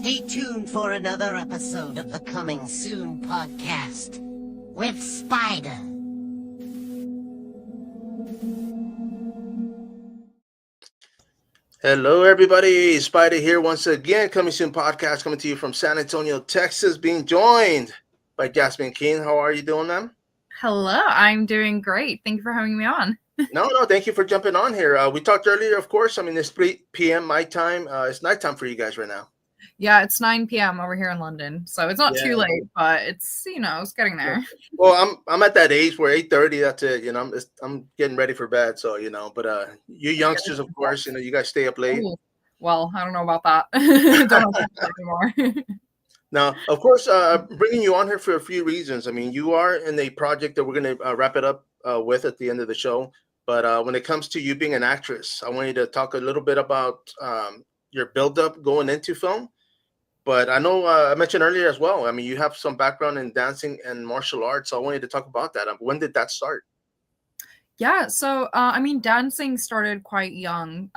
Stay tuned for another episode of the Coming Soon podcast with Spider. Hello, everybody. Spider here once again. Coming Soon podcast coming to you from San Antonio, Texas, being joined by Jasmine Kheen. How are you doing, ma'am? Hello, I'm doing great. Thank you for having me on. No, thank you for jumping on here. We talked earlier, of course. I mean, it's 3 p.m. my time. It's nighttime for you guys right now. Yeah, it's 9 p.m. over here in London, so it's not too late, but it's it's getting there. Well, I'm at that age where 8:30. That's it. I'm getting ready for bed. So but you youngsters, of course, you guys stay up late. Ooh, well, I don't know about that. Don't know about anymore. Now, of course, bringing you on here for a few reasons. I mean, you are in a project that we're going to wrap it up with at the end of the show. But when it comes to you being an actress, I want you to talk a little bit about your buildup going into film. But I know I mentioned earlier as well. I mean, you have some background in dancing and martial arts. So I wanted to talk about that. When did that start? Yeah, so I mean, dancing started quite young.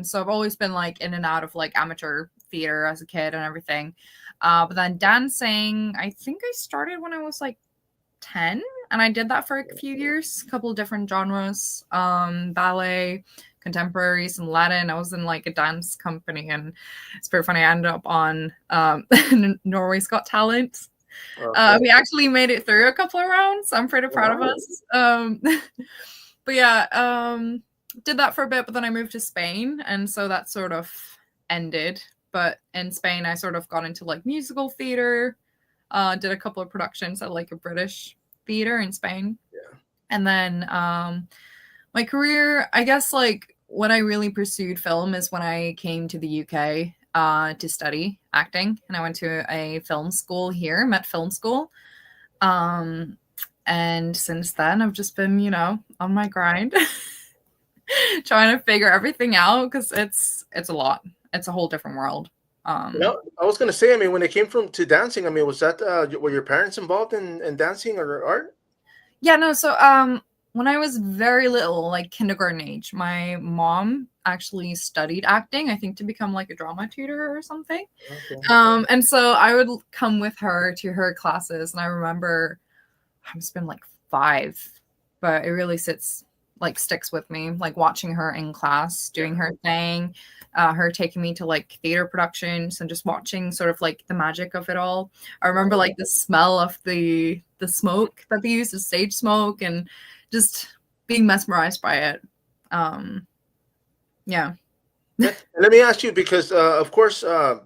So I've always been like in and out of like amateur theater as a kid and everything. But then dancing, I think I started when I was like 10, and I did that for a few years, a couple of different genres, ballet, contemporary, some Latin. I was in like a dance company, and it's pretty funny. I ended up on Norway's Got Talent. Okay. We actually made it through a couple of rounds. I'm pretty proud of us. But yeah, did that for a bit, but then I moved to Spain, and so that sort of ended. But in Spain, I sort of got into like musical theater, did a couple of productions at like a British theater in Spain. Yeah. And then my career, I guess like when I really pursued film is when I came to the UK to study acting. And I went to a film school here, Met Film School. And since then, I've just been, on my grind, trying to figure everything out because it's a lot. It's a whole different world. I was going to say, I mean, when it came to dancing, I mean, was that, were your parents involved in dancing or art? Yeah, no. So when I was very little, like kindergarten age, my mom actually studied acting, I think to become like a drama tutor or something. Okay. And so I would come with her to her classes. And I remember I must have been like 5, but it really sticks with me, like watching her in class, doing her thing, her taking me to like theater productions and just watching sort of like the magic of it all. I remember like the smell of the smoke that they use, the stage smoke, and just being mesmerized by it. Yeah. Let me ask you, because of course, on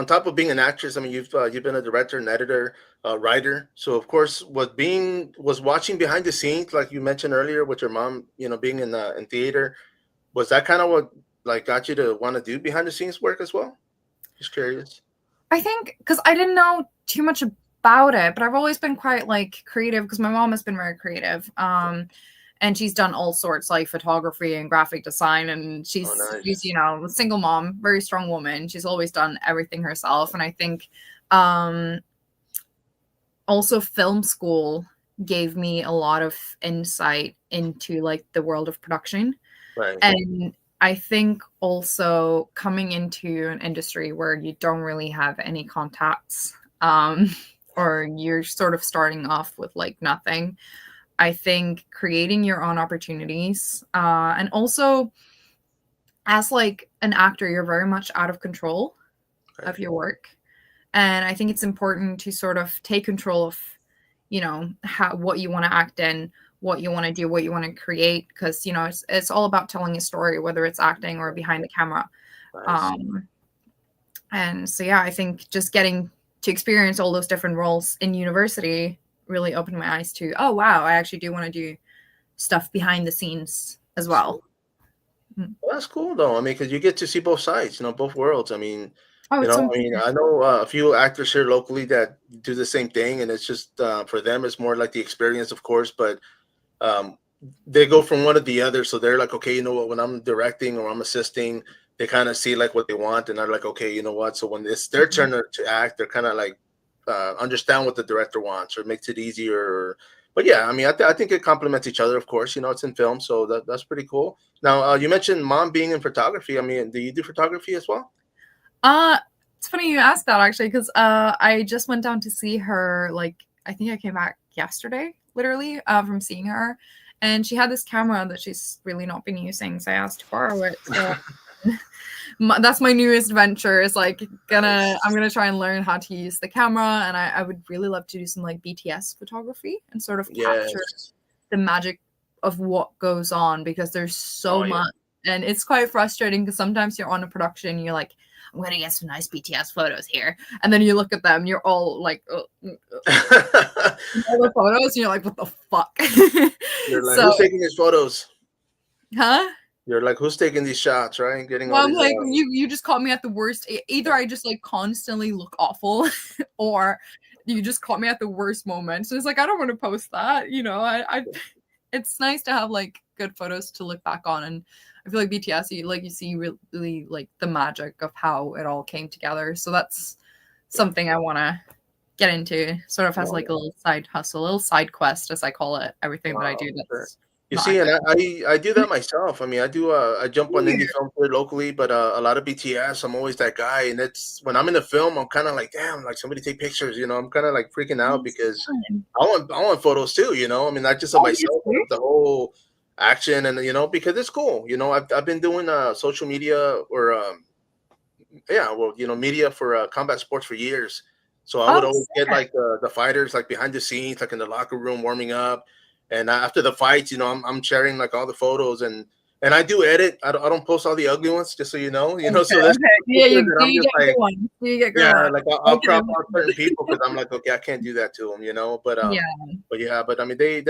top of being an actress, I mean, you've been a director, an editor, writer. So of course, was watching behind the scenes, like you mentioned earlier, with your mom, being in theater, was that kind of what like got you to want to do behind the scenes work as well? Just curious. I think because I didn't know too much about it, but I've always been quite like creative because my mom has been very creative. And she's done all sorts, like photography and graphic design. And she's a single mom, very strong woman. She's always done everything herself. And I think also film school gave me a lot of insight into like the world of production. Right. And I think also coming into an industry where you don't really have any contacts, or you're sort of starting off with like nothing. I think creating your own opportunities, and also as like an actor, you're very much out of control of your work. And I think it's important to sort of take control of, what you want to act in, what you want to do, what you want to create. Because, it's all about telling a story, whether it's acting or behind the camera. Nice. And so, yeah, I think just getting to experience all those different roles in university really opened my eyes to, oh wow, I actually do want to do stuff behind the scenes as well. Well, that's cool though. I mean, because you get to see both sides, both worlds. I mean, I know a few actors here locally that do the same thing, and it's just for them, it's more like the experience, of course, but they go from one to the other. So they're like, okay, when I'm directing or I'm assisting, they kind of see like what they want, and they're like, okay, you know what? So when it's their turn to act, they're kind of like understand what the director wants, or makes it easier. But yeah, I mean, I think it complements each other. Of course, it's in film, so that's pretty cool. Now, you mentioned mom being in photography. I mean, do you do photography as well? It's funny you asked that actually, because I just went down to see her. Like, I think I came back yesterday, literally, from seeing her, and she had this camera that she's really not been using, so I asked to borrow it. So that's my newest venture. Is like I'm gonna try and learn how to use the camera, and I would really love to do some like BTS photography and sort of capture the magic of what goes on, because there's so much, and it's quite frustrating because sometimes you're on a production and you're like, I'm gonna get some nice BTS photos here, and then you look at them, you're all like, all the photos, and you're like, what the fuck? You're like, who's taking these photos? Huh? You're like, who's taking these shots, right? Getting well, all I'm these, like, you just caught me at the worst. Either I just like constantly look awful, or you just caught me at the worst moment. So it's like, I don't want to post that, you know. I it's nice to have like good photos to look back on, and I feel like BTS, you see really like the magic of how it all came together. So that's something I want to get into, sort of as like a little side hustle, a little side quest, as I call it. Everything that I do. That's you see, and I do that myself. I mean, I jump on indie films here locally, but a lot of BTS, I'm always that guy. And it's when I'm in the film, I'm kind of like, damn, like somebody take pictures. You know, I'm kind of like freaking out because I want photos too. You know, I mean, not just of myself, but of the whole action, and you know, because it's cool. You know, I've been doing social media or media for combat sports for years. So I would always get like the fighters like behind the scenes, like in the locker room warming up, and after the fights, you know, I'm sharing like all the photos, and I do edit. I don't post all the ugly ones, just so you know. So there's you get good ones. You get good ones. like I'll crop out certain people because I'm like, okay, I can't do that to them, you know. But I mean, they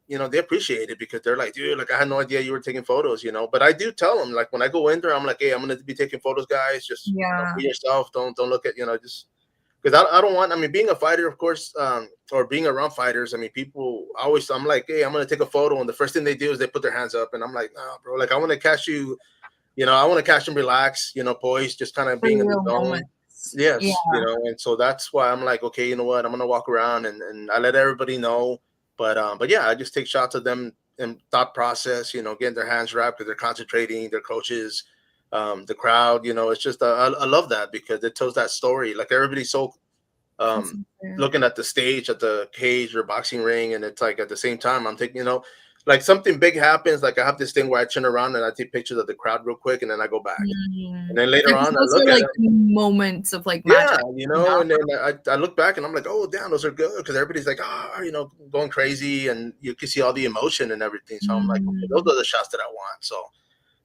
you know, they appreciate it because they're like, dude, like I had no idea you were taking photos, you know. But I do tell them, like when I go in there, I'm like, hey, I'm gonna be taking photos, guys. Just you know, be yourself. Don't look at, you know, just because I don't want. I mean, being a fighter, of course, or being around fighters. I mean, people always. I'm like, hey, I'm gonna take a photo, and the first thing they do is they put their hands up, and I'm like, nah, bro. Like I want to catch you. You know, I want to catch them relax. You know, poised, just kind of being in the zone. Yes, you know, and so that's why I'm like, okay, you know what, I'm gonna walk around and I let everybody know. But yeah, I just take shots of them and thought process, you know, getting their hands wrapped because they're concentrating, their coaches, the crowd, you know, it's just I love that because it tells that story. Like everybody's so looking at the stage, at the cage or boxing ring, and it's like at the same time I'm thinking, you know, like something big happens, like I have this thing where I turn around and I take pictures of the crowd real quick and then I go back. And then later on, I look at like moments of like magic. You know, and then I look back and I'm like, oh, damn, those are good because everybody's like, you know, going crazy, and you can see all the emotion and everything. So I'm like, okay, those are the shots that I want. So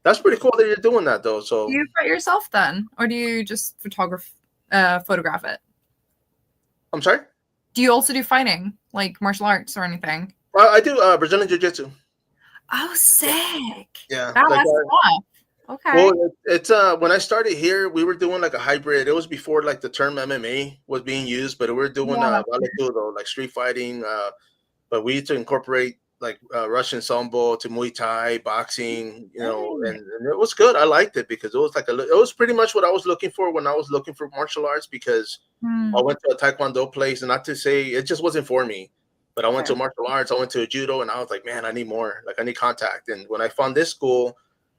that's pretty cool that you're doing that, though. So do you fight yourself then, or do you just photograph it? I'm sorry. Do you also do fighting, like martial arts or anything? I do Brazilian Jiu-Jitsu. Oh, sick! Yeah, that's tough. Okay. Well, it's when I started here, we were doing like a hybrid. It was before like the term MMA was being used, but we were doing vale tudo, like street fighting. But we used to incorporate like Russian sambo to Muay Thai, boxing, you know, and it was good. I liked it because it was like it was pretty much what I was looking for when I was looking for martial arts, because I went to a Taekwondo place, and not to say it just wasn't for me, but I went to martial arts, I went to a judo, and I was like, man, I need more. Like I need contact. And when I found this school,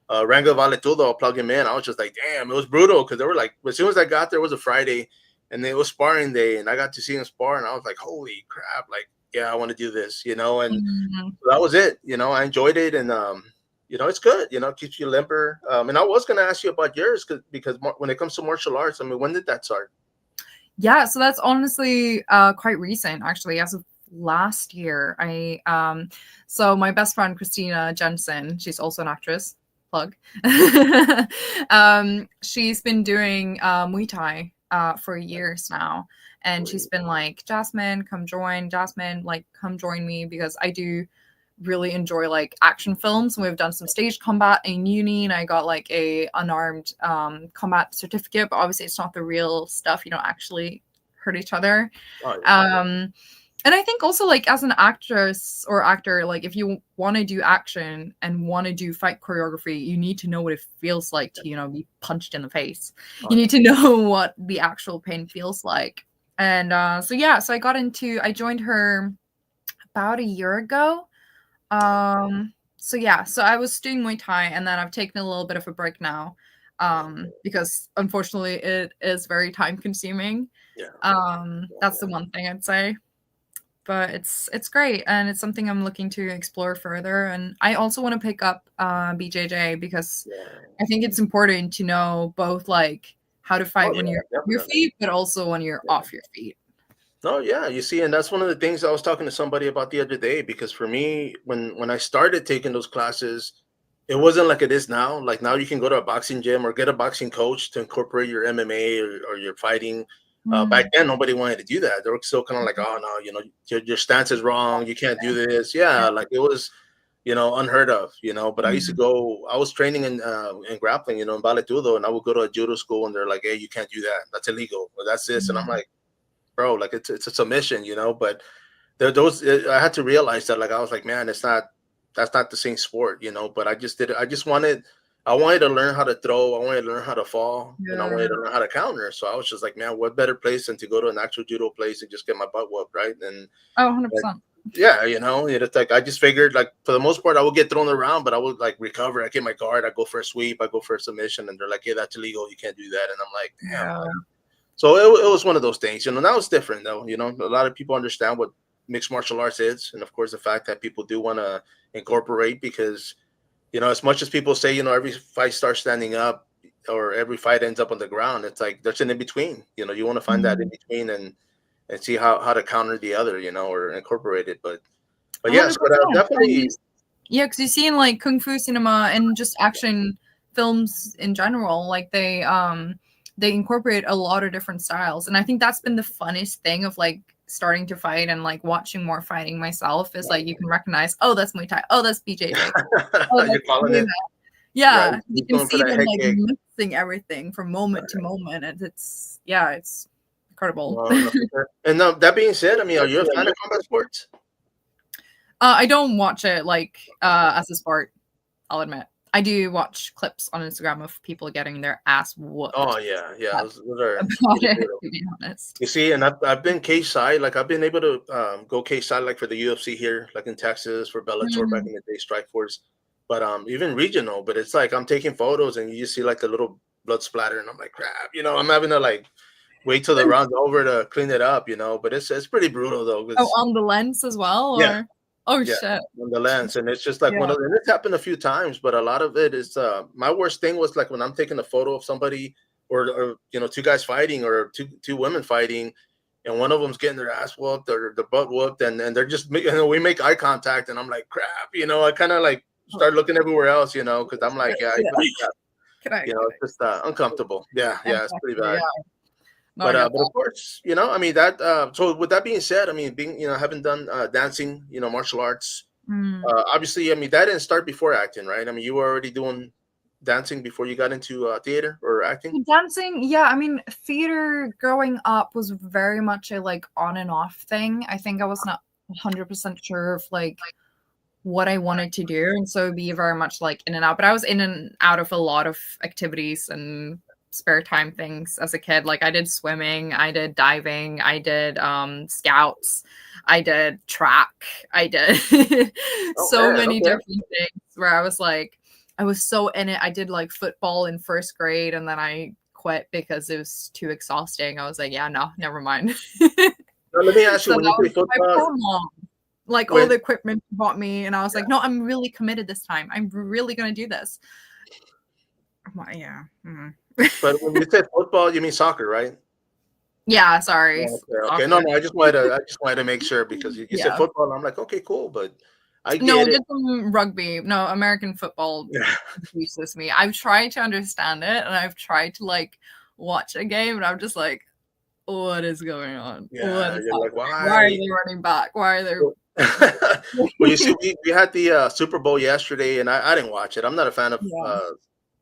Rango Vale Tudo, I'll plug him in. I was just like, damn, it was brutal because they were like, as soon as I got there, it was a Friday, and it was sparring day, and I got to see him spar, and I was like, holy crap, like, yeah, I want to do this, you know, and so that was it. You know, I enjoyed it, and you know, it's good. You know, it keeps you limber. And I was going to ask you about yours because when it comes to martial arts, I mean, when did that start? Yeah, so that's honestly quite recent, actually, as of last year. So my best friend Christina Jensen, she's also an actress. Plug. She's been doing Muay Thai for years now, and she's been like, Jasmine, come join. Jasmine, like, come join me, because I do really enjoy like action films. And we've done some stage combat in uni, and I got like a unarmed combat certificate, but obviously it's not the real stuff. You don't actually hurt each other. And I think also, like, as an actress or actor, like, if you want to do action and want to do fight choreography, you need to know what it feels like to, you know, be punched in the face. You need to know what the actual pain feels like. And so I joined her about a year ago. So I was doing Muay Thai, and then I've taken a little bit of a break now. because unfortunately it is very time consuming. That's the one thing I'd say. But it's great, and it's something I'm looking to explore further. And I also want to pick up BJJ because I think it's important to know both like how to fight when you're on your feet, but also when you're off your feet. No, yeah, you see, and that's one of the things I was talking to somebody about the other day. Because for me, when I started taking those classes, it wasn't like it is now. Like now, you can go to a boxing gym or get a boxing coach to incorporate your MMA or your fighting. Back then, nobody wanted to do that. They were still kind of like, oh no, your stance is wrong. You can't do this. Yeah, like it was, unheard of. But I used to go. I was training in grappling, in Valetudo, and I would go to a judo school, and they're like, hey, you can't do that. That's illegal. Or that's this, and I'm like, bro, like it's a submission, But I had to realize that, like, I was like, man, that's not the same sport, But I just did it. I wanted to learn how to throw. I wanted to learn how to fall, and I wanted to learn how to counter. So I was just like, man, what better place than to go to an actual judo place and just get my butt whooped, right? And 100%. Yeah, it's like I just figured, like, for the most part, I would get thrown around, but I would like recover. I get my guard. I go for a sweep. I go for a submission, and they're like, "Hey, that's illegal. You can't do that." And I'm like, "Damn." So it was one of those things. Now it's different though. A lot of people understand what mixed martial arts is, and of course the fact that people do want to incorporate, because as much as people say, every fight starts standing up or every fight ends up on the ground, it's like there's an in between. You want to find that in between and see how to counter the other, or incorporate it. But yes, but definitely. Yeah, because you see in like kung fu cinema and just action films in general, like they incorporate a lot of different styles, and I think that's been the funnest thing of like starting to fight and like watching more fighting myself is like you can recognize, oh, that's Muay Thai, oh, that's BJJ. Oh, you're calling it. Yeah, right. You can see them like mixing everything from moment to moment, and it's incredible. Well, and that being said, I mean, are you a fan of combat sports? I don't watch it like as a sport, I'll admit. I do watch clips on Instagram of people getting their ass whooped. Oh yeah. Those are to be honest. You see, and I've been cage side. Like I've been able to go cage side, like for the UFC here, like in Texas for Bellator back in the day, Strikeforce. But even regional. But it's like I'm taking photos and you just see like the little blood splatter, and I'm like, crap. I'm having to like wait till the round's over to clean it up. But it's pretty brutal though. Oh, on the lens as well. Or? Yeah. Oh shit! On the lens, and it's just like one of them. It's happened a few times, but a lot of it is. My worst thing was like when I'm taking a photo of somebody, or two guys fighting, or two women fighting, and one of them's getting their ass whooped or their butt whooped, and they're just we make eye contact, and I'm like, crap, I kind of like start looking everywhere else, because I'm like, it's just uncomfortable. Yeah, it's pretty bad. Yeah. But of course, I mean that. So with that being said, I mean, being having done dancing, martial arts, obviously, I mean that didn't start before acting, right? I mean, you were already doing dancing before you got into theater or acting. Dancing, yeah. I mean, theater growing up was very much a like on and off thing. I think I was not 100% sure of like what I wanted to do, and so it'd be very much like in and out. But I was in and out of a lot of activities and spare time things as a kid. Like I did swimming, I did diving, I did scouts, I did track, I did many different things where I was like, I was so in it. I did like football in first grade, and then I quit because it was too exhausting. I was like, yeah, no, never mind. Now, let me ask you, when you play football, like all the equipment bought me, and I was like, no, I'm really committed this time. I'm really gonna do this. Yeah. Mm-hmm. But when you said football, you mean soccer, right? Yeah, sorry. Okay. No, I just wanted to make sure, because you said football, and I'm like, okay, cool, but I get some rugby. No, American football confuses me. I've tried to understand it, and I've tried to like watch a game, and I'm just like, what is going on? Yeah, you're like, why are they running back? Why are they? Well, you see, we had the Super Bowl yesterday, and I didn't watch it. I'm not a fan of.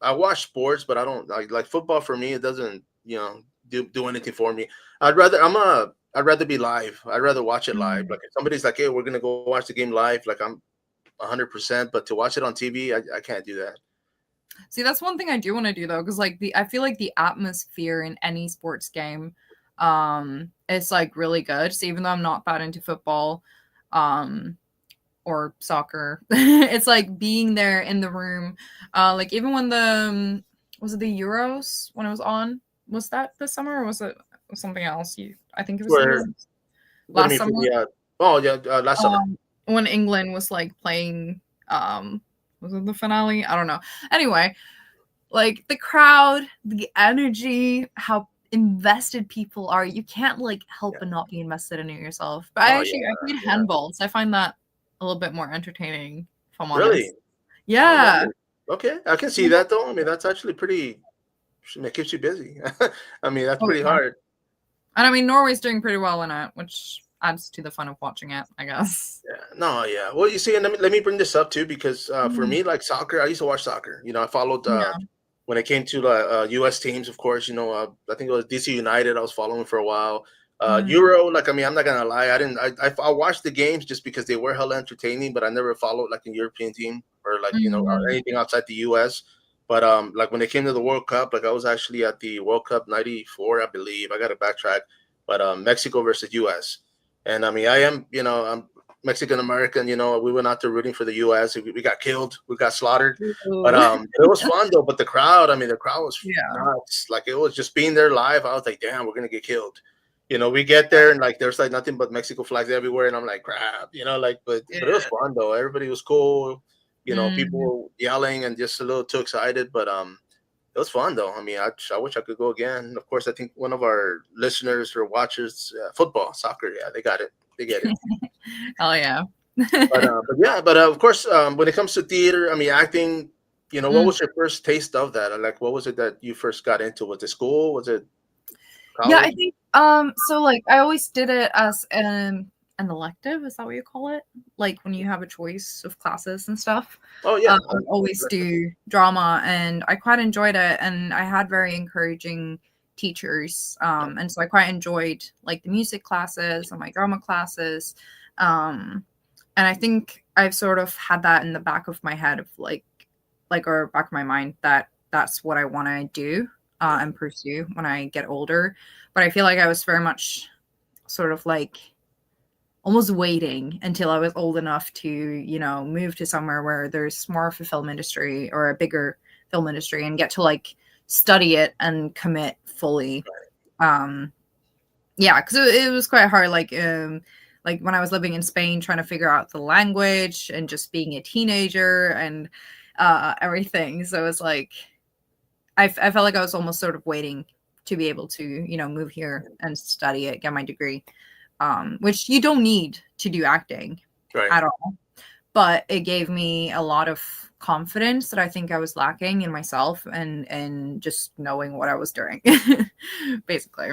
I watch sports, but I don't like football. For me, it doesn't, do anything for me. I'd rather be live. I'd rather watch it live. Like if somebody's like, hey, we're gonna go watch the game live, like I'm 100%. But to watch it on TV, I can't do that. See, that's one thing I do want to do though, because like I feel like the atmosphere in any sports game, is like really good. So even though I'm not that into football, or soccer, it's like being there in the room, like even when was it the Euros when it was on? Was that this summer or was it something else? I think it was the Where Euros what do you last mean for summer. the oh yeah, last summer. When England was like playing, was it the finale? I don't know. Anyway, like the crowd, the energy, how invested people are. You can't like help but not be invested in it yourself. But Oh I played yeah. handball, so I find that a little bit more entertaining, if I'm Really? honest. Oh, Yeah. nice. Okay, I can see that though. I mean, that's actually pretty. It keeps you busy. I mean, that's Oh, pretty yeah. hard. And I mean, Norway's doing pretty well in it, which adds to the fun of watching it, I guess. Yeah. No, yeah. Well, you see, and let me bring this up too because for me, like soccer, I used to watch soccer. You know, I followed Yeah. when it came to U.S. teams, of course. You know, I think it was DC United. I was following for a while. Euro, like I mean, I'm not gonna lie, I didn't. I watched the games just because they were hella entertaining, but I never followed like a European team or like or anything outside the U.S. But like when it came to the World Cup, like I was actually at the World Cup '94, I believe. I got to backtrack, but Mexico versus U.S. And I mean, I'm Mexican American. You know, we went out there rooting for the U.S. We got killed, we got slaughtered, but Ooh. it was fun though. But the crowd, I mean, the crowd was Yeah. nuts. Like it was just being there live. I was like, damn, we're gonna get killed. You know, we get there and like there's like nothing but Mexico flags everywhere, and I'm like, crap. You know, like, but it was Yeah. fun though. Everybody was cool. You know, people Mm. were yelling and just a little too excited, but it was fun though. I mean, I wish I could go again. Of course, I think one of our listeners or watchers, football, soccer, yeah, they got it. They get it. Hell yeah. But yeah, but of course, when it comes to theater, I mean, acting. You know, what Mm. was your first taste of that? Like, what was it that you first got into? Was it school? Was it Yeah, college? I think so like I always did it as an elective, is that what you call it? Like when you have a choice of classes and stuff. Oh yeah. I would always do drama and I quite enjoyed it and I had very encouraging teachers. And so I quite enjoyed like the music classes and my drama classes. And I think I've sort of had that in the back of my head of or back of my mind that that's what I want to do and pursue when I get older. But I feel like I was very much sort of like almost waiting until I was old enough to, move to somewhere where there's more of a film industry or a bigger film industry and get to like study it and commit fully. Yeah, because it was quite hard. Like when I was living in Spain, trying to figure out the language and just being a teenager and everything. So it's like I felt like I was almost sort of waiting to be able to, move here and study it, get my degree, which you don't need to do acting at all. But it gave me a lot of confidence that I think I was lacking in myself and just knowing what I was doing, basically.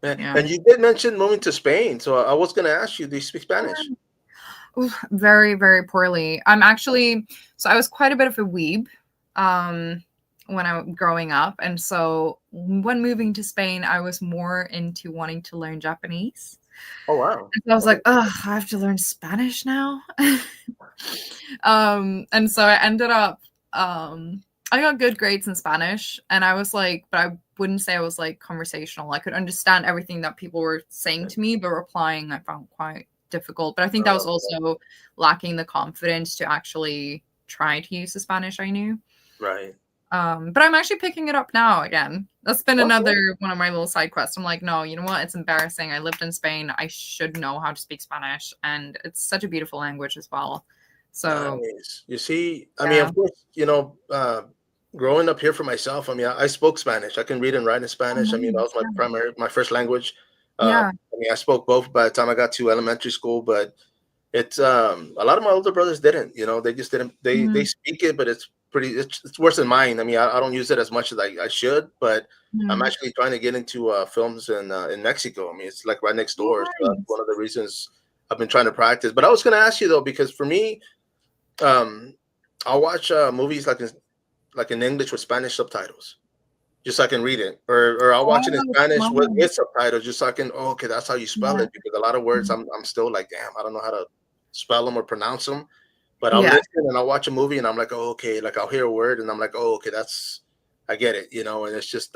Yeah. And you did mention moving to Spain, so I was going to ask you, do you speak Spanish? Very, very poorly. I was quite a bit of a weeb when I was growing up. And so when moving to Spain, I was more into wanting to learn Japanese. Oh, wow. And so I was like, I have to learn Spanish now. And so I ended up, I got good grades in Spanish and I was like, but I wouldn't say I was like conversational. I could understand everything that people were saying to me, but replying I found quite difficult. But I think that was also lacking the confidence to actually try to use the Spanish I knew. Right. But I'm actually picking it up now again. That's been another one of my little side quests. I'm like, no, you know what? It's embarrassing. I lived in Spain. I should know how to speak Spanish. And it's such a beautiful language as well. So nice. You see, I mean, of course, growing up here for myself, I mean, I spoke Spanish. I can read and write in Spanish. I mean, that was my first language. I mean, I spoke both by the time I got to elementary school, but it's a lot of my older brothers didn't, they just didn't, they speak it, but it's worse than mine. I mean, I don't use it as much as I should, but I'm actually trying to get into films in Mexico. I mean, it's like right next door. So that's one of the reasons I've been trying to practice. But I was going to ask you though, because for me, I'll watch movies like in English with Spanish subtitles, just so I can read it, or I'll watch it in Spanish with subtitles, just so I can. Oh, okay, that's how you spell it. Because a lot of words, I'm still like, damn, I don't know how to spell them or pronounce them. But I'll listen and I'll watch a movie and I'm like, oh, okay. Like I'll hear a word and I'm like, oh, okay, I get it, And it's just,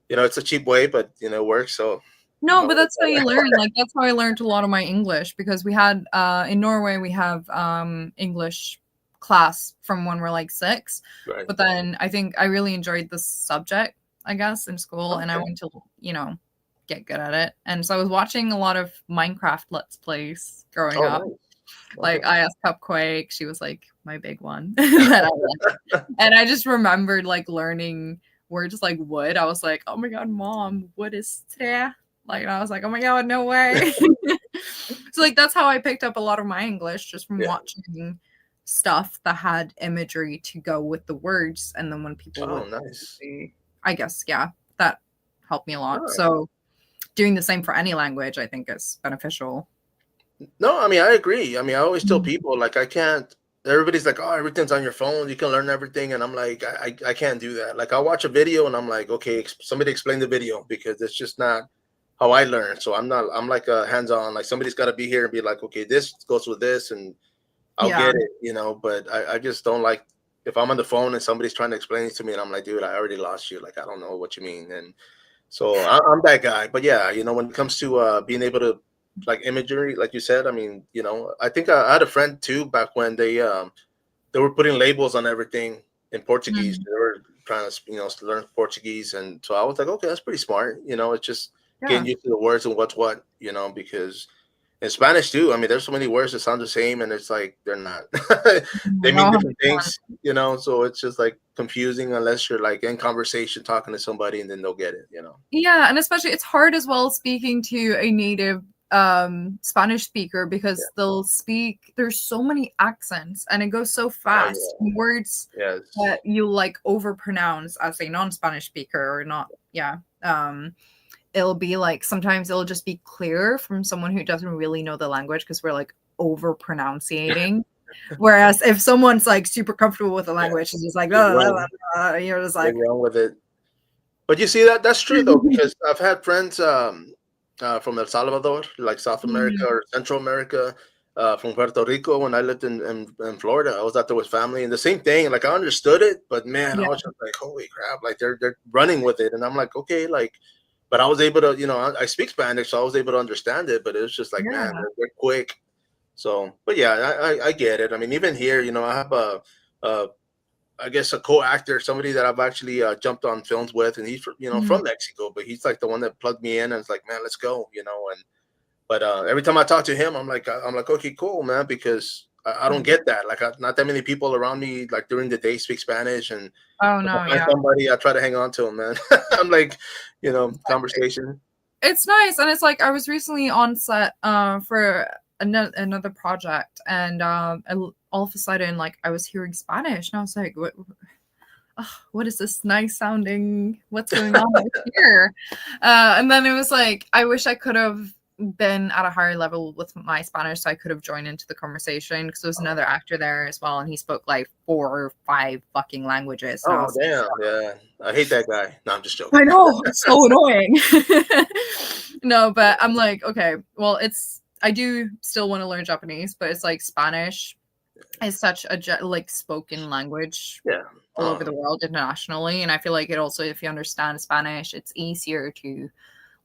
it's a cheap way, but it works. So. No, but that's how you learn. Like that's how I learned a lot of my English because we had in Norway we have English class from when we're like 6. Right. But then I think I really enjoyed the subject, I guess, in school, and I want to, get good at it. And so I was watching a lot of Minecraft Let's Plays growing up. Nice. Like IS Cupquake, she was like my big one that I liked. And I just remembered like learning words like wood. I was like, oh my god, mom, wood is tre. Like, I was like, oh my god, no way. So like that's how I picked up a lot of my English, just from watching stuff that had imagery to go with the words. And then when people would nice. I guess, that helped me a lot. So doing the same for any language, I think, is beneficial. No, I mean, I agree. I mean, I always tell people, like, I can't, everybody's like, oh, everything's on your phone, you can learn everything. And I'm like, I can't do that. Like, I'll watch a video and I'm like, okay, somebody explain the video, because it's just not how I learn. So I'm like a hands-on, like somebody's got to be here and be like, okay, this goes with this, and I'll get it, but I just don't like, if I'm on the phone and somebody's trying to explain it to me and I'm like, dude, I already lost you. Like, I don't know what you mean. And so I'm that guy. But yeah, when it comes to being able to, like, imagery, like you said, I mean, I think I had a friend too back when they were putting labels on everything in Portuguese. They were trying to learn Portuguese, and so I was like, okay, that's pretty smart. It's just getting used to the words and what's what, because in Spanish too, I mean, there's so many words that sound the same, and it's like they're not. They mean different things, so it's just like confusing unless you're like in conversation talking to somebody, and then they'll get it. Yeah, and especially it's hard as well speaking to a native Spanish speaker, because they'll speak, there's so many accents and it goes so fast. Words that you like overpronounce as a non-Spanish speaker, or not. It'll be like, sometimes it'll just be clear from someone who doesn't really know the language, because we're like over pronunciating. Whereas if someone's like super comfortable with the language, it's just like, you're just like, wrong with it. But you see, that's true though, because I've had friends from El Salvador, like South America or Central America, from Puerto Rico. When I lived in Florida, I was out there with family, and the same thing. Like, I understood it, but man, I was just like, holy crap! Like, they're running with it, and I'm like, okay, like, but I was able to, I speak Spanish, so I was able to understand it. But it was just like, man, they're quick. So, but yeah, I get it. I mean, even here, I have I guess a co-actor, somebody that I've actually jumped on films with, and he's from Mexico, but he's like the one that plugged me in, and it's like, man, let's go, but every time I talk to him, I'm like, okay, cool, man, because I don't get that. Like, not that many people around me, like, during the day speak Spanish, and somebody, I try to hang on to him, man. I'm like, conversation. It's nice, and it's like, I was recently on set for another project, and all of a sudden, like, I was hearing Spanish, and I was like, what is this nice sounding, what's going on here? And then it was like, I wish I could have been at a higher level with my Spanish, so I could have joined into the conversation, because there was another actor there as well, and he spoke like 4 or 5 fucking languages. Oh, damn. Yeah, I hate that guy. No, I'm just joking. I know, it's so annoying. No, but I'm like, okay, well, I do still want to learn Japanese, but it's like Spanish is such a like spoken language all over the world internationally, and I feel like it also, if you understand Spanish, it's easier to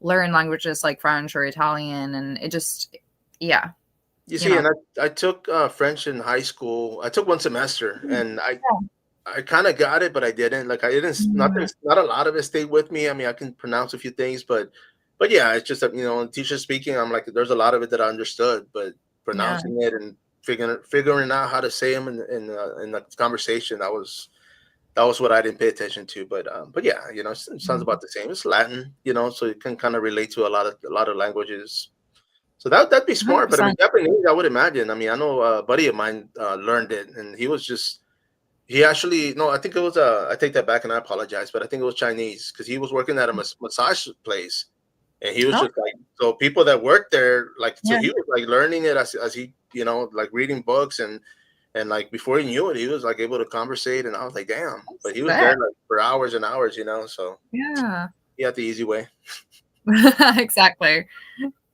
learn languages like French or Italian, and it just you see, and I took French in high school. I took 1 semester, and I kind of got it, but I didn't. Like, I didn't. Not a lot of it stayed with me. I mean, I can pronounce a few things, but yeah, it's just that, teacher speaking, I'm like, there's a lot of it that I understood, but pronouncing it and figuring out how to say them in the conversation, that was what I didn't pay attention to. But yeah, it sounds about the same. It's Latin, so you can kind of relate to a lot of languages. So that'd be smart. 100%. But I mean, Japanese, I would imagine. I mean, I know a buddy of mine learned it, and he actually, no, I think it was I take that back and I apologize, but I think it was Chinese, because he was working at a massage place, and he was just like, so people that worked there, like, so he was like learning it as he, like reading books, and like before he knew it, he was like able to conversate, and I was like, damn. But he was there like for hours and hours, so he had the easy way. Exactly.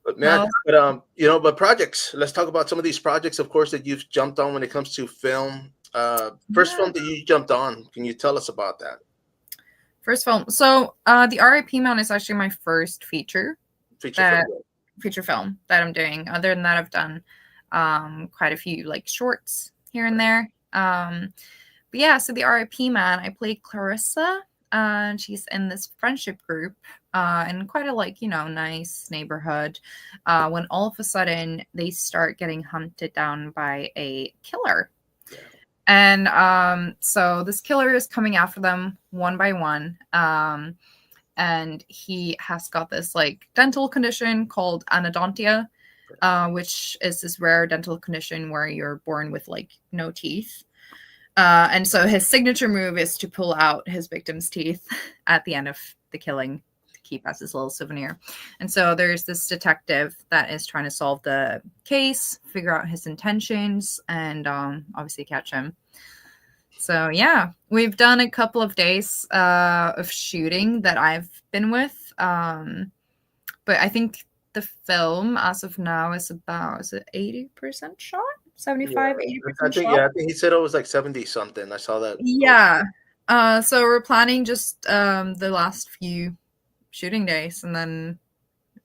But man, but projects. Let's talk about some of these projects, of course, that you've jumped on when it comes to film. First film that you jumped on. Can you tell us about that? First film. So the R.I.P. Man is actually my first feature film that I'm doing. Other than that, I've done quite a few like shorts here and there. But yeah, so the R.I.P. man, I play Clarissa, and she's in this friendship group in quite a nice neighborhood. When all of a sudden they start getting hunted down by a killer. Yeah. And so this killer is coming after them one by one. And he has got this dental condition called anodontia, which is this rare dental condition where you're born with no teeth. And so his signature move is to pull out his victim's teeth at the end of the killing to keep as his little souvenir. And so there's this detective that is trying to solve the case, figure out his intentions, and obviously catch him. So yeah, we've done a couple of days of shooting that I've been with. But I think the film as of now is about 80% shot? 75, 80% shot? I think he said it was 70 something. I saw that. Yeah. So we're planning just the last few shooting days, and then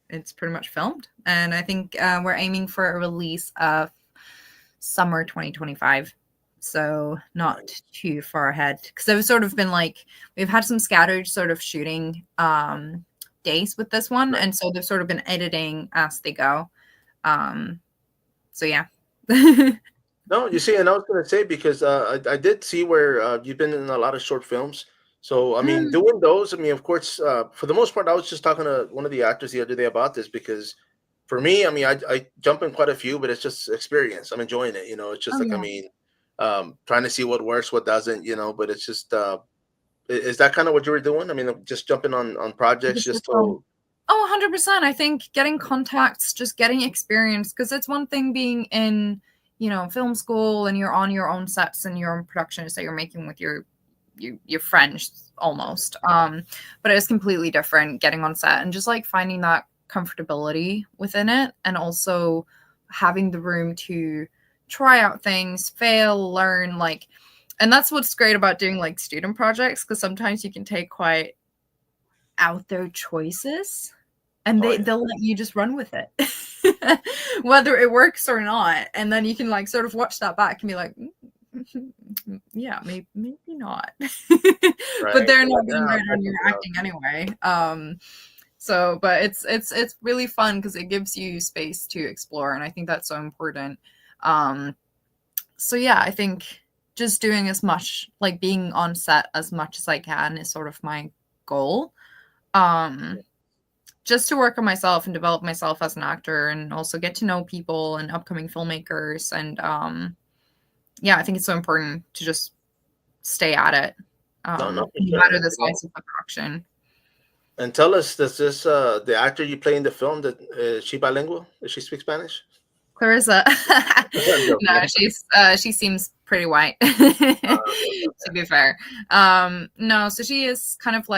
it's pretty much filmed. And I think we're aiming for a release of summer 2025. So not too far ahead. Because I've sort of been we've had some scattered sort of shooting days with this one. Right. And so they've sort of been editing as they go. So yeah. No, you see, and I was going to say, because I did see where you've been in a lot of short films. So, I mean, doing those, I mean, of course, for the most part, I was just talking to one of the actors the other day about this, because for me, I mean, I jump in quite a few, but it's just experience. I'm enjoying it. It's just I mean, trying to see what works, what doesn't, but it's just, is that kind of what you were doing? I mean, just jumping on projects just to... Oh, 100%. I think getting contacts, just getting experience, because it's one thing being in, film school and you're on your own sets and your own productions that you're making with your friends almost. But it is completely different getting on set and just finding that comfortability within it, and also having the room to try out things, fail, learn, and that's what's great about doing student projects, because sometimes you can take quite out there choices and they'll let you just run with it whether it works or not, and then you can sort of watch that back and be like, yeah, maybe not. Right. But they're not being right on your acting anyway. So but it's really fun because it gives you space to explore, and I think that's so important. So yeah, I think just doing as much, being on set as much as I can is sort of my goal. Just to work on myself and develop myself as an actor, and also get to know people and upcoming filmmakers. And yeah, I think it's so important to just stay at it, no matter the size of the production. And tell us, does this the actor you play in the film, that is she bilingual? Does she speak Spanish? Clarissa. No, she seems pretty white, to be fair. No, so she is kind of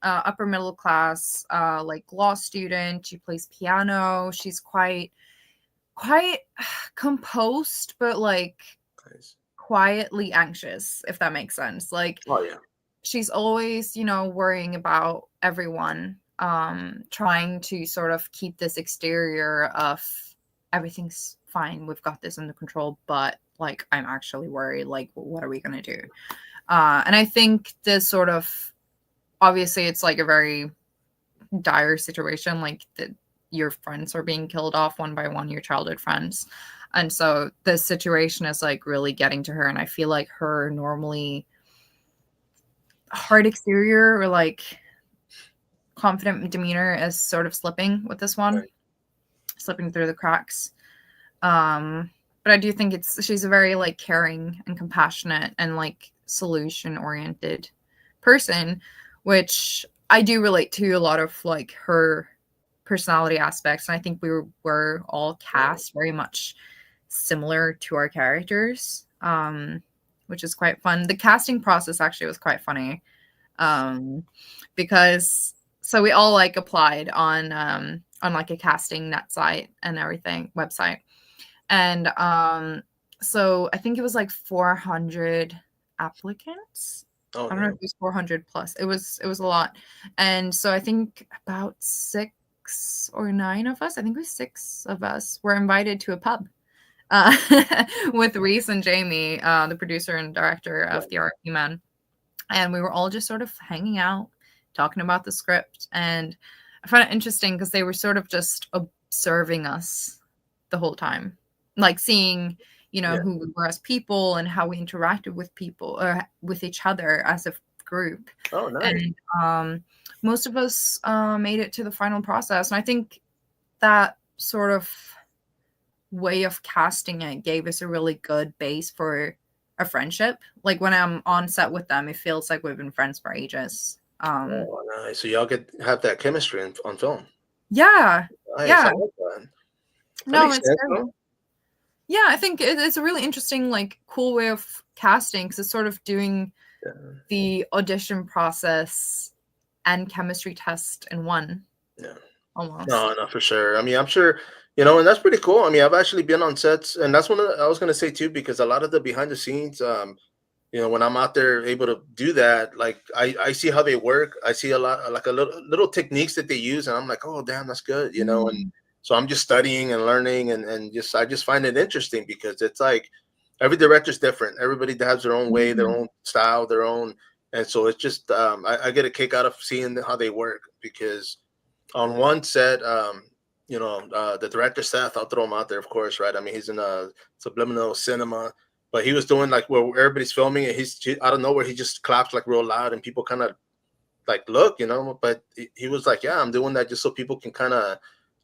upper middle class, law student. She plays piano. She's quite composed, but nice. Quietly anxious, if that makes sense. Oh yeah. She's always, worrying about everyone, trying to sort of keep this exterior of everything's fine, we've got this under control, but I'm actually worried, what are we gonna do? And I think this sort of, obviously it's a very dire situation, that your friends are being killed off one by one, your childhood friends, and so this situation is really getting to her, and I feel her normally hard exterior or confident demeanor is sort of slipping with this one. Right. Slipping through the cracks. But I do think she's a very caring and compassionate and solution oriented person, which I do relate to a lot of her personality aspects. And I think we were all cast very much similar to our characters, which is quite fun. The casting process actually was quite funny, because so we all applied on a casting net site and everything, website. And so I think it was 400 applicants. I don't know if it was 400 plus. It was a lot. And so I think about 6 or 9 of us, I think it was 6 of us, were invited to a pub uh, with Reese and Jamie, the producer and director of The Argument, and we were all just sort of hanging out, talking about the script, and I found it interesting because they were sort of just observing us the whole time, like seeing, you know, who we were as people and how we interacted with people or with each other as a group. Oh, nice. And most of us made it to the final process, and I think that sort of way of casting it gave us a really good base for a friendship. Like when I'm on set with them, it feels like we've been friends for ages. Oh, nice. So y'all have that chemistry on film. Yeah. Nice. Yeah. I like that. No, it's great. Yeah, I think it's a really interesting, like, cool way of casting because it's sort of doing the audition process and chemistry test in one. Yeah. Almost. No, for sure. I mean, I'm sure, you know, and that's pretty cool. I mean, I've actually been on sets, and that's one of I was going to say too, because a lot of the behind the scenes, you know, when I'm out there able to do that, like I see how they work. I see a lot, like a little techniques that they use, and I'm like, oh, damn, that's good, you know. And so I'm just studying and learning, and just I just find it interesting because it's like every director's different. Everybody has their own way, their own style, their own, and so it's just I get a kick out of seeing how they work because on one set, you know, the director Seth, I'll throw him out there, of course, right? I mean, he's in a subliminal cinema, but he was doing like where everybody's filming and he's out of nowhere, he just claps like real loud and people kind of like look, you know, but he was like, yeah, I'm doing that just so people can kind of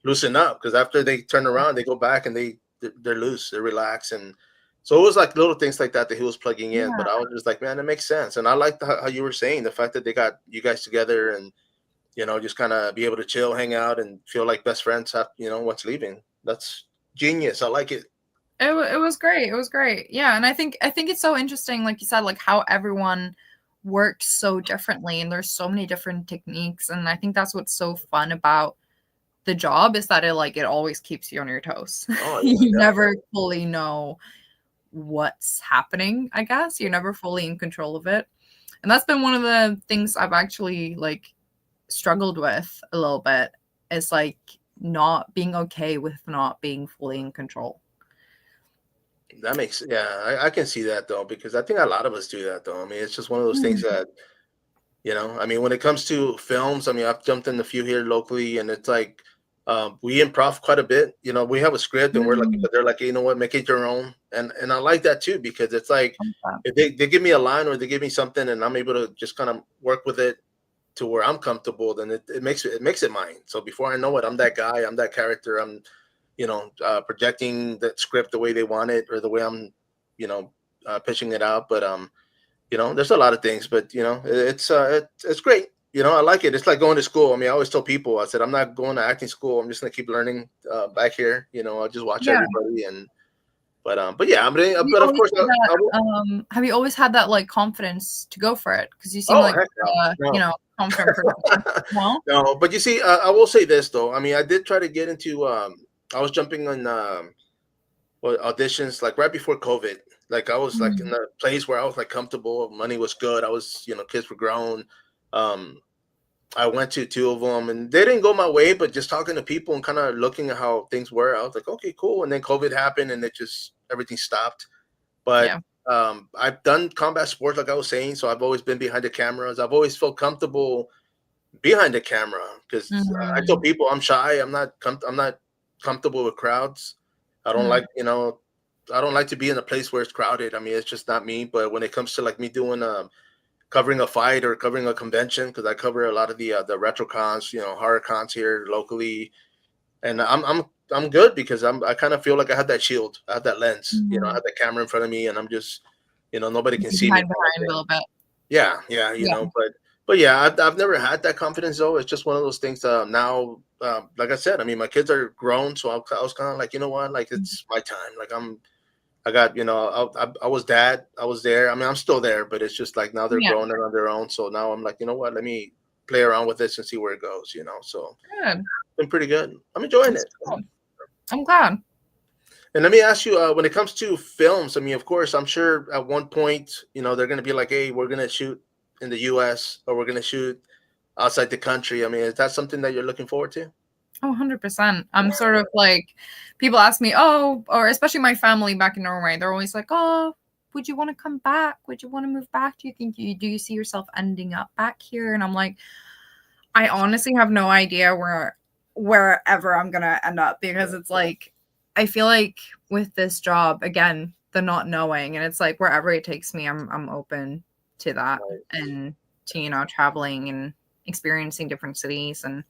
loosen up because after they turn around, they go back and they're loose, they relax. And so it was like little things like that he was plugging in, but I was just like, man, it makes sense. And I liked how you were saying the fact that they got you guys together and you know, just kind of be able to chill, hang out, and feel like best friends. You know, once leaving, that's genius. I like it. It was great. It was great. Yeah, and I think it's so interesting, like you said, like how everyone works so differently, and there's so many different techniques, and I think that's what's so fun about the job is that it always keeps you on your toes. Oh, yeah, You never fully know what's happening. I guess you're never fully in control of it, and that's been one of the things I've actually like struggled with a little bit is like not being okay with not being fully in control. That makes I can see that though because I think a lot of us do that though. I mean, it's just one of those things that you know. I mean, when it comes to films, I mean, I've jumped in a few here locally, and it's like we improv quite a bit. You know, we have a script, and we're like, but they're like, you know what, make it your own, and I like that too because it's like if they give me a line or they give me something, and I'm able to just kind of work with it to where I'm comfortable, then it makes it mine. So before I know it, I'm that guy, I'm that character, I'm, you know, projecting that script the way they want it or the way I'm, you know, pitching it out. But you know, there's a lot of things, but you know, it's great. You know, I like it. It's like going to school. I mean, I always tell people, I said, I'm not going to acting school. I'm just gonna keep learning back here. You know, I'll just watch everybody and. But yeah, but of course, have you always had that like confidence to go for it? Because you seem no. You know, confident person. No, but you see, I will say this though. I mean, I did try to get into. I was jumping on auditions like right before COVID. Like I was like in a place where I was like comfortable. Money was good. I was, you know, kids were grown. I went to two of them and they didn't go my way, but just talking to people and kind of looking at how things were, I was like, okay, cool. And then COVID happened and it just everything stopped. But I've done combat sports, like I was saying, so I've always been behind the cameras. I've always felt comfortable behind the camera because I tell people I'm shy. I'm not comfortable with crowds. I don't like, you know, I don't like to be in a place where it's crowded. I mean, it's just not me. But when it comes to like me doing covering a fight or covering a convention, because I cover a lot of the retro cons, you know, horror cons here locally, and I'm good because I kind of feel like I have that shield, I have that lens, you know, I have the camera in front of me, and I'm just, you know, nobody can see me behind a little bit. Yeah, you know, but yeah, I've never had that confidence though. It's just one of those things. Now, like I said, I mean, my kids are grown, so I was kind of like, you know what, like it's my time. Like I got, you know, I was dad, I was there. I mean, I'm still there, but it's just like now they're grown and on their own. So now I'm like, you know what, let me play around with this and see where it goes. You know, so good. Been pretty good. I'm enjoying it. Cool. I'm glad. And let me ask you, when it comes to films, I mean, of course, I'm sure at one point, you know, they're going to be like, hey, we're going to shoot in the U.S. or we're going to shoot outside the country. I mean, is that something that you're looking forward to? Oh, 100%. I'm sort of like, people ask me, oh, or especially my family back in Norway, they're always like, oh, would you want to come back? Would you want to move back? Do you see yourself ending up back here? And I'm like, I honestly have no idea wherever I'm gonna end up, because it's like, I feel like with this job, again, the not knowing, and it's like wherever it takes me, I'm open to that, and to, you know, traveling and experiencing different cities. And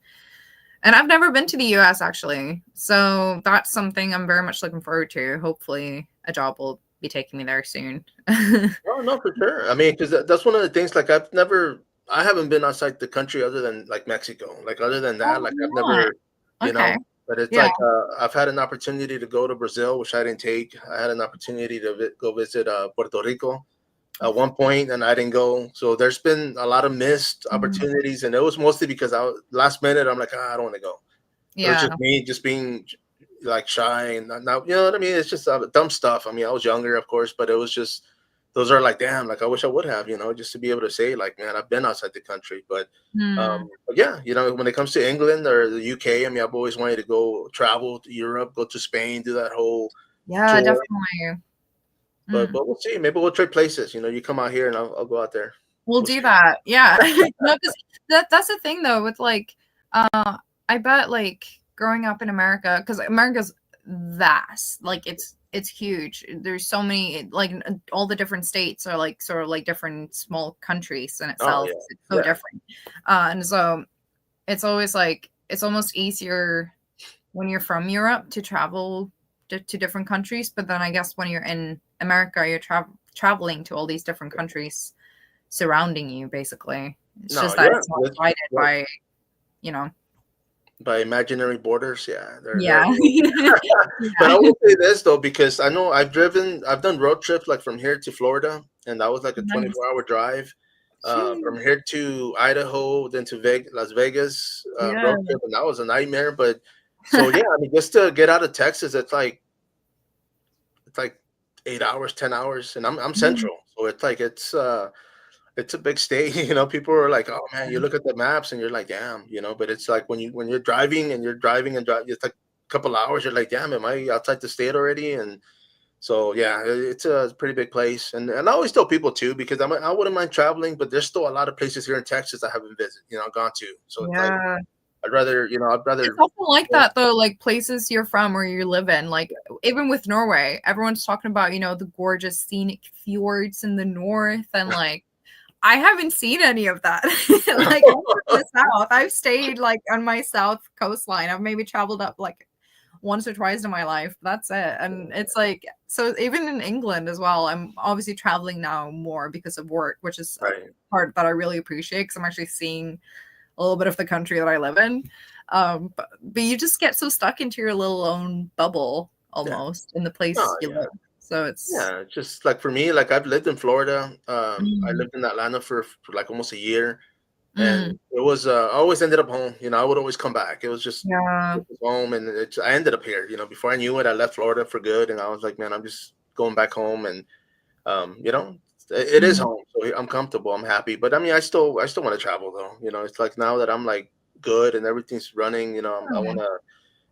I've never been to the US actually. So that's something I'm very much looking forward to. Hopefully a job will be taking me there soon. Oh no, for sure. I mean, because that's one of the things. Like, I haven't been outside the country other than like Mexico. Like, other than that, Oh, like I've not. never, you know. Okay. But it's Yeah. like I've had an opportunity to go to Brazil, which I didn't take. I had an opportunity to go visit Puerto Rico at one point, and I didn't go. So there's been a lot of missed Mm, opportunities, and it was mostly because last minute. I'm like, I don't want to go. It was yeah. just me, just being like shy and not, you know what I mean? It's just dumb stuff. I mean, I was younger, of course, but it was just those are like, damn, like I wish I would have, just to be able to say, like, man, I've been outside the country. Hmm. But yeah, when it comes to England or the UK, I mean, I've always wanted to go travel to Europe, go to Spain, do that whole Yeah, tour. definitely. But Mm. we'll see. Maybe we'll trade places. You come out here and I'll go out there. We'll We'll do see. that. Yeah. No, 'cause that's the thing though, with like, I bet like growing up in America, because America's vast, like it's huge. There's so many, like all the different states are like sort of like different small countries in Oh itself. yeah, It's so yeah, different. And so it's always like, it's almost easier when you're from Europe to travel to different countries, but then I guess when you're in America, you're traveling to all these different countries surrounding you, basically. It's no, just that yeah, it's not divided yeah. by, you know. By imaginary borders. Yeah, they're Yeah. But I Yeah. will say this though, because I know I've done road trips like from here to Florida, and that was like a Nice. 24-hour drive. From Jeez. here to Idaho, then to Las Vegas Yeah. road trip, and that was a nightmare. But so yeah, I mean, just to get out of Texas, it's like 8 hours, 10 hours, and I'm Mm. central, so it's a big state. People are like, "Oh man," you look at the maps and you're like, "Damn," But it's like when you're driving and it's like a couple hours. You're like, "Damn, am I outside the state already?" And so yeah, it's a pretty big place. And I always tell people too, because I wouldn't mind traveling, but there's still a lot of places here in Texas I haven't visited, gone to. So it's like Yeah. I'd It's rather. often like that though, like places you're from or you live in. Like even with Norway, everyone's talking about, the gorgeous scenic fjords in the north, and like I haven't seen any of that. Like I'm from the south. I've stayed like on my south coastline. I've maybe traveled up like once or twice in my life. That's it. And it's like, so even in England as well, I'm obviously traveling now more because of work, which is a Right. part that I really appreciate, because I'm actually seeing a little bit of the country that I live in. But you just get so stuck into your little own bubble Yeah. almost in the place Oh you yeah. live. So it's, Yeah, just like for me, like I've lived in Florida. I mm, lived in Atlanta for like almost a year, and mm, it was I always ended up home. I would always come back. It was just yeah. it was home, and I ended up here. Before I knew it, I left Florida for good, and I was like, man, I'm just going back home, and it is Mm, home, so I'm comfortable. I'm happy, but I mean, I still want to travel though. It's like now that I'm like good and everything's running. I want to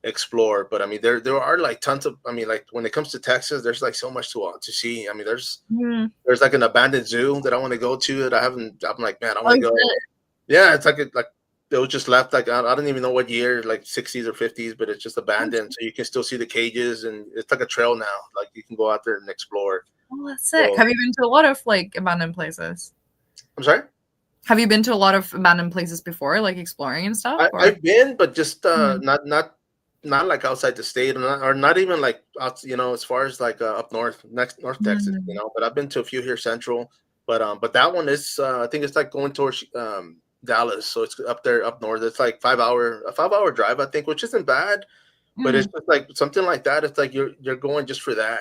explore. But I mean, there are like tons of. I mean, like when it comes to Texas, there's like so much to see. I mean, mm. there's like an abandoned zoo that I want to go to that I haven't. I'm like, man, I want Oh, to go. shit. Yeah, it's like it was just left. Like I don't even know what year, like 60s or 50s, but it's just Oh, abandoned. shit. So you can still see the cages, and it's like a trail now. Like you can go out there and explore. Oh, that's sick. So Have you been to a lot of like abandoned places? I'm sorry. Have you been to a lot of abandoned places before, like exploring and stuff? Or I've been, but just mm, not like outside the state, or not even like out, as far as like up north, next North Texas, mm, But I've been to a few here central, but that one is I think it's like going towards Dallas, so it's up there up north. It's like a 5 hour drive, I think, which isn't bad, but it's mm, just like something like that. It's like you're going just for that.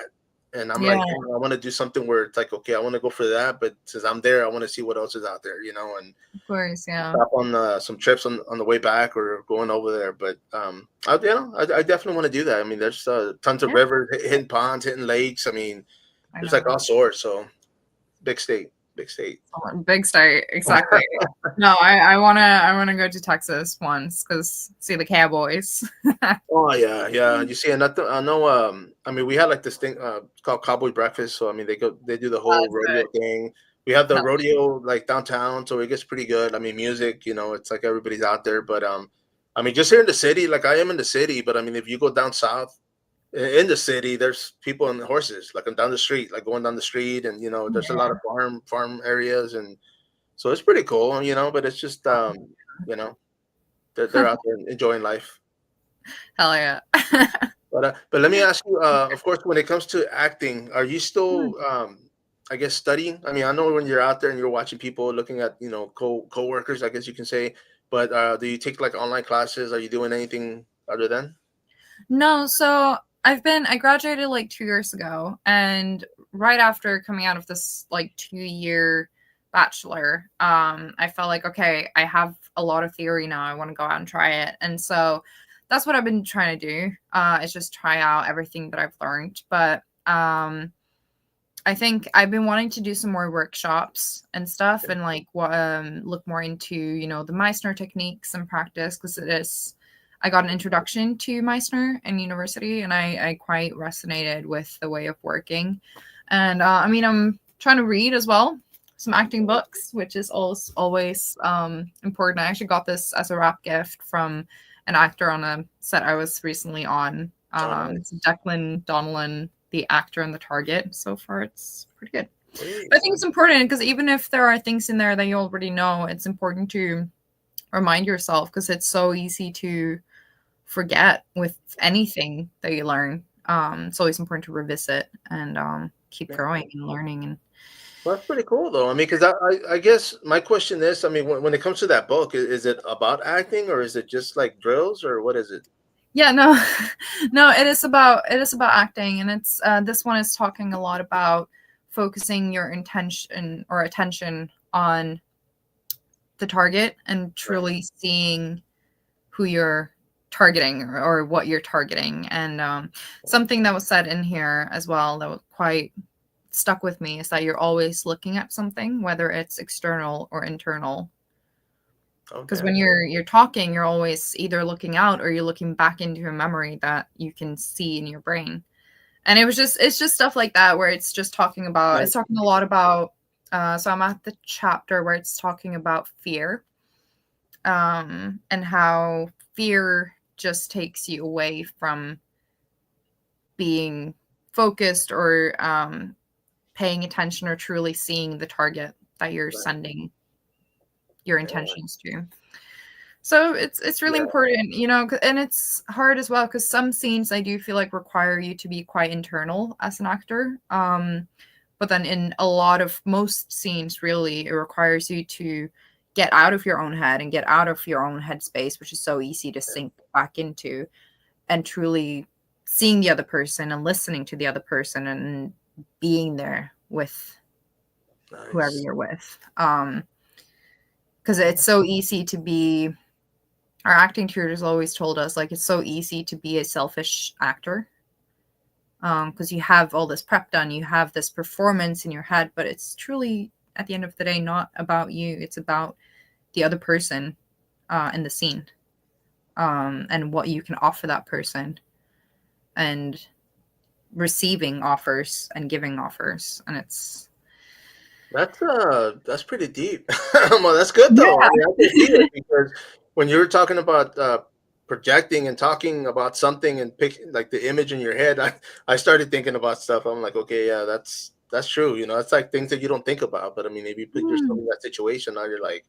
And I'm yeah, like, I want to do something where it's like, okay, I want to go for that, but since I'm there, I want to see what else is out there, and of course, yeah. stop on some trips on the way back or going over there. But I definitely want to do that. I mean, there's tons of Yeah, rivers, hitting ponds, hitting lakes. I mean, I there's like know. all sorts. So big state. Big state. Big state, exactly. No, I wanna go to Texas once because see the Cowboys. Oh yeah. You see, and I know. I mean, we had like this thing called Cowboy Breakfast. So I mean, they do the whole rodeo thing. We have the Hell, rodeo like downtown, so it gets pretty good. I mean, music, it's like everybody's out there. But I mean, just here in the city, like I am in the city. But I mean, if you go down south in the city, there's people on the horses, like down the street, like going down the street, and there's a lot of farm areas, and so it's pretty cool, But it's just you know, they're out there enjoying life. hell yeah. But let me ask you, of course, when it comes to acting, are you still, I guess, studying? I mean, I know when you're out there and you're watching people, looking at, co-workers, I guess you can say. But do you take like online classes? Are you doing anything other than? No, so I graduated like 2 years ago, and right after coming out of this like 2 year bachelor, I felt like, okay, I have a lot of theory now. I want to go out and try it. And so that's what I've been trying to do, is just try out everything that I've learned. But I think I've been wanting to do some more workshops and stuff, and like look more into the Meissner techniques and practice, because I got an introduction to Meissner in university, and I quite resonated with the way of working. And I mean, I'm trying to read as well some acting books, which is always important. I actually got this as a wrap gift from an actor on a set I was recently on. It's Declan Donnellan, the actor in The Target. So far, it's pretty good. But I think it's important because even if there are things in there that you already know, it's important to remind yourself, because it's so easy to forget with anything that you learn. It's always important to revisit and keep growing and learning. And Well, that's pretty cool, though. I mean, because I guess my question is, I mean, when it comes to that book, is it about acting, or is it just like drills, or what is it? Yeah, no, no, it is about acting, and it's this one is talking a lot about focusing your intention or attention on the target and truly seeing who you're targeting or what you're targeting. And something that was said in here as well that was quite stuck with me is that you're always looking at something, whether it's external or internal. Because when you're talking, you're always either looking out or you're looking back into a memory that you can see in your brain. And it's just stuff like that where it's just talking about, it's talking a lot about, so I'm at the chapter where it's talking about fear, and how fear just takes you away from being focused or paying attention or truly seeing the target that you're sending your intentions to. So it's really important, and it's hard as well because some scenes I do feel like require you to be quite internal as an actor. But then in most scenes, really, it requires you to get out of your own head and get out of your own headspace, which is so easy to sink back into, and truly seeing the other person and listening to the other person and being there with whoever you're with. Because it's so easy to be, our acting tutors always told us, like, it's so easy to be a selfish actor. Because you have all this prep done, you have this performance in your head, but it's truly, at the end of the day, not about you. It's about the other person in the scene, and what you can offer that person, and receiving offers and giving offers. And that's pretty deep. Well, that's good though. Yeah. I mean, I can see it because when you were talking about projecting and talking about something and pick like the image in your head, I started thinking about stuff. I'm like, okay, yeah, that's true. It's like things that you don't think about, but I mean, if you put yourself in that situation, now you're like,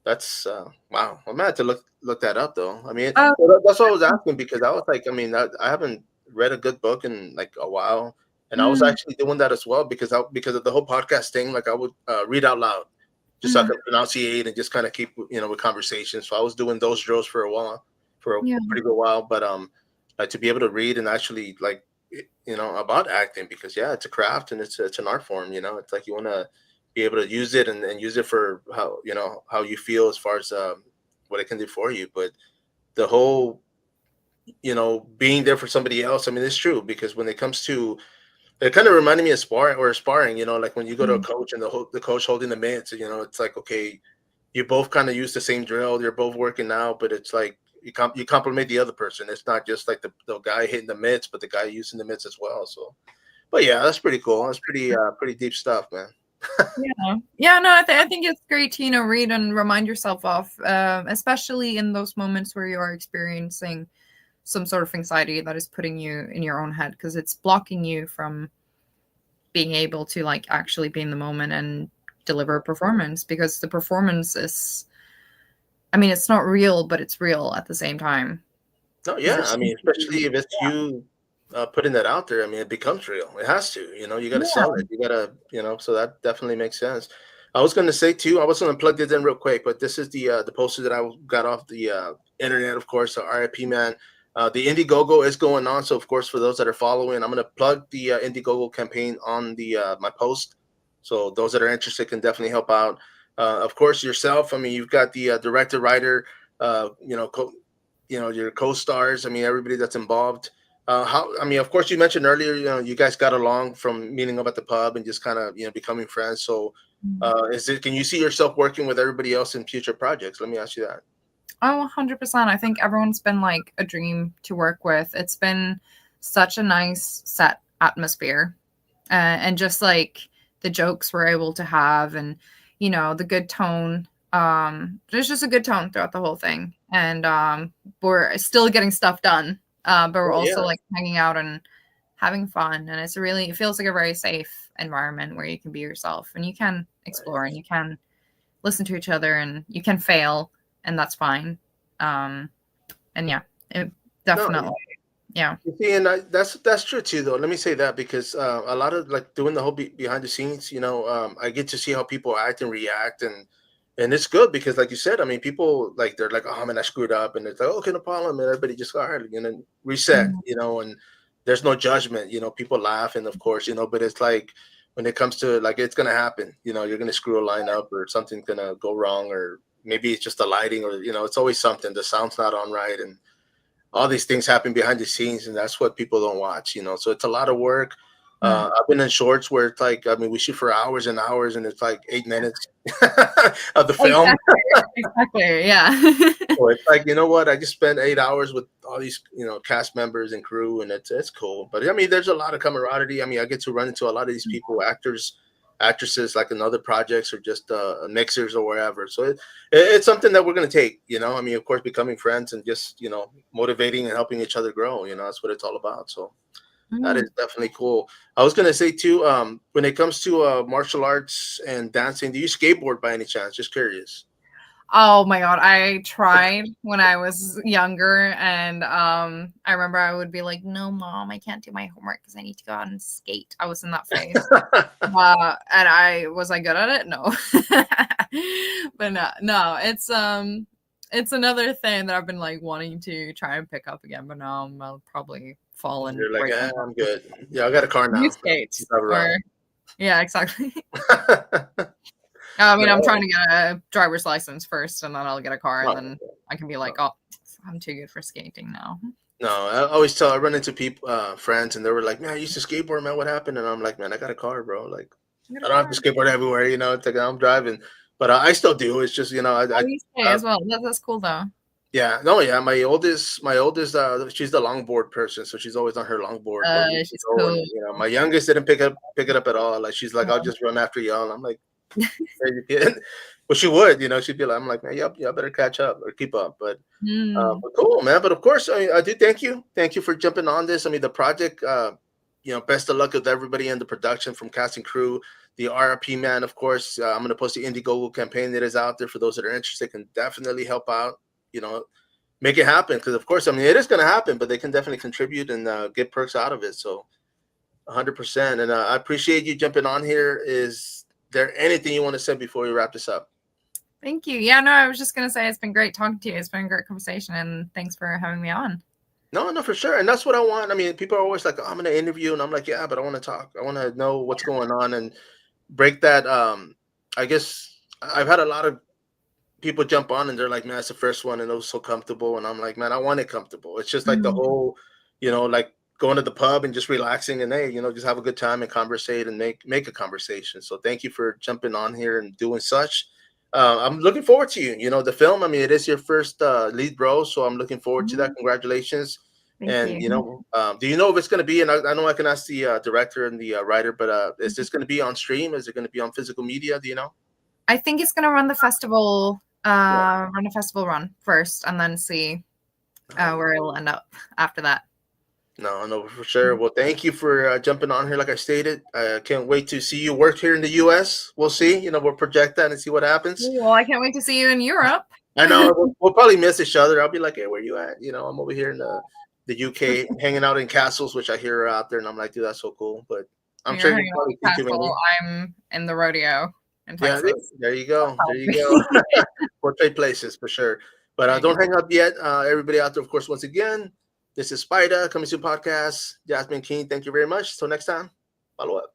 that's wow. I'm gonna have to look that up though. I mean, that's what I was asking because I was like, I mean, I haven't read a good book in like a while, and I was actually doing that as well because of the whole podcast thing. Like I would read out loud, just so I could pronunciate and just kind of keep with conversation. So I was doing those drills for a while, for a pretty good while. But like to be able to read and actually like about acting, because it's a craft and it's an art form. It's like you want to be able to use it and use it for how you feel as far as what it can do for you. But the whole being there for somebody else, I mean, it's true, because when it comes to It kind of reminded me of sparring, like when you go to a Mhm. coach and the coach holding the mitts, it's like, okay, you both kind of use the same drill. You're both working out, but it's like you compliment the other person. It's not just like the guy hitting the mitts, but the guy using the mitts as well. So, but yeah, that's pretty cool. That's pretty deep stuff, man. Yeah. Yeah, no, I think it's great to, read and remind yourself of, especially in those moments where you are experiencing some sort of anxiety that is putting you in your own head, because it's blocking you from being able to like actually be in the moment and deliver a performance, because the performance is, I mean, it's not real, but it's real at the same time. No, 'Cause yeah. it's I mean, especially if it's you putting that out there. I mean, it becomes real. It has to. You got to sell yeah. it. You got to. So that definitely makes sense. I was going to say too. I was going to plug this in real quick, but this is the poster that I got off the internet. Of course, the RIP man. The Indiegogo is going on. So of course, for those that are following, I'm going to plug the Indiegogo campaign on the my post. So those that are interested can definitely help out. Of course, yourself. I mean, you've got the director, writer. Your co-stars. I mean, everybody that's involved. I mean, of course, you mentioned earlier, you guys got along from meeting up at the pub and just kind of, becoming friends. So, can you see yourself working with everybody else in future projects? Let me ask you that. Oh, 100%. I think everyone's been like a dream to work with. It's been such a nice set atmosphere. And just like the jokes we're able to have, and the good tone. There's just a good tone throughout the whole thing, and we're still getting stuff done, but we're Oh, also yeah. like hanging out and having fun, and it feels like a very safe environment where you can be yourself and you can explore and you can listen to each other and you can fail, and that's fine. And yeah, it No, definitely, yeah. you see, and that's true too, though. Let me say that because a lot of like doing the whole behind the scenes, I get to see how people act and react, and it's good because, like you said, I mean, people like they're like, oh man, I screwed up, and it's like, okay, no problem, and everybody just all right, reset, Mhm. and there's no judgment, people laugh, and of course, but it's like when it comes to like it's gonna happen, you're gonna screw a line up or something's gonna go wrong, or maybe it's just the lighting, or it's always something, the sound's not on right, and all these things happen behind the scenes, and that's what people don't watch. So it's a lot of work. Mm. I've been in shorts where it's like, I mean, we shoot for hours and hours, and it's like 8 minutes of the film. Exactly. Exactly. Yeah. So it's like, you know what? I just spent 8 hours with all these, cast members and crew, and it's cool. But I mean, there's a lot of camaraderie. I mean, I get to run into a lot of these people, actors, actresses, like in other projects or just mixers or wherever. So it's something that we're gonna take. I mean, of course, becoming friends and just motivating and helping each other grow. That's what it's all about. So that Mm. is definitely cool. I was gonna say too, when it comes to martial arts and dancing, do you skateboard by any chance? Just curious. Oh my God. I tried when I was younger, and I remember I would be like, no, mom, I can't do my homework because I need to go out and skate. I was in that phase. And I was I good at it? No. But no, it's another thing that I've been like wanting to try and pick up again, but now I'll probably fall and You're like, break my I'm good. Yeah, I got a car new now. skate. Drive Or around. yeah, exactly. I mean, I'm No, trying to get a driver's license first, and then I'll get a car, and no, then I can be no. like, oh, I'm too good for skating now. No, I always I run into people, friends, and they were like, "Man, I used to skateboard, man. What happened?" And I'm like, "Man, I got a car, bro. Like, I got I a don't have car. to skateboard everywhere. It's like I'm driving, but I still do. It's just, Oh, you skate as well. That's cool though. yeah, no, yeah. My oldest, she's the longboard person, so she's always on her longboard where we can She's go. cool. And my youngest didn't pick it up at all. Like she's like, "I'll just run after y'all." And I'm like, "Yeah, you can," but she would, she'd be like, "I'm like, man, y'all better catch up or keep up." Mm. But cool, man. But of course, I do thank you. Thank you for jumping on this. I mean, the project, best of luck with everybody in the production from cast and crew. The RRP man, of course. I'm going to post the Indiegogo campaign that is out there for those that are interested. Can definitely help out, make it happen. Because, of course, I mean, it is going to happen, but they can definitely contribute and get perks out of it. So 100%. And I appreciate you jumping on here. Is there anything you want to say before we wrap this up? Thank you. Yeah, no, I was just gonna say it's been great talking to you. It's been a great conversation, and thanks for having me on. No, for sure. And that's what I want. I mean, people are always like, oh, I'm going to interview. And I'm like, yeah, but I want to talk. I want to know what's going on and break that. I guess I've had a lot of people jump on and they're like, man, it's the first one. And it was so comfortable. And I'm like, man, I want it comfortable. It's just like the Mm. whole, like going to the pub and just relaxing and, hey, just have a good time and conversate and make a conversation. So thank you for jumping on here and doing such. I'm looking forward to the film. I mean, it is your first lead role, so I'm looking forward to that. Congratulations. Thank Do you. you know if it's going to be, and I know I can ask the director and the writer, but is this going to be on stream? Is it going to be on physical media? Do you know? I think it's going to run the festival, run a festival run first, and then see where it'll end up after that. No, for sure. Well, thank you for jumping on here. Like I stated, I can't wait to see you work here in the U.S. We'll see. We'll project that and see what happens. Well, I can't wait to see you in Europe. I know we'll probably miss each other. I'll be like, hey, where you at? I'm over here in the UK, hanging out in castles, which I hear are out there, and I'm like, dude, that's so cool. But I'm sure you're probably castle. I'm in the rodeo in Texas. Yeah, there you go. There you go. Portrait places for sure. But don't hang up yet. Everybody out there, of course, once again, this is Spider Coming Soon Podcast. Jasmine Kheen, thank you very much. Till next time, follow up.